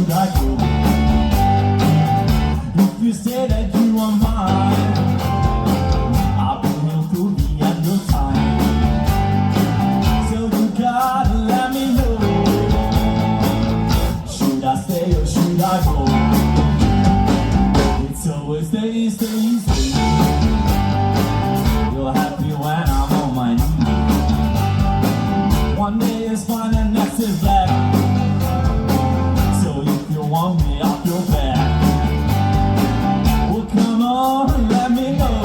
should I go? If you say that you are mine, I'll be here to be at your time. So you gotta let me know. Should I stay or should I go? It's always stay, stay, stay. You're happy when I'm on my knees. One day is fine and next is black. So if you want me off your back, well come on and let me know.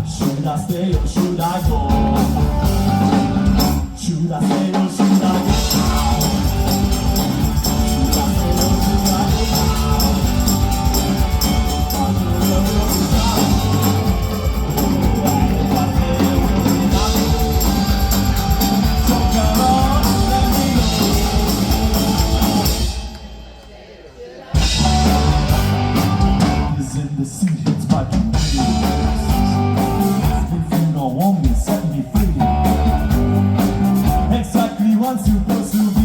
Should I stay or should I go? Should I stay or should I go? Should I stay or should I go? In the sea, it's fucking free. If you don't want me, set me free. Exactly what you're supposed to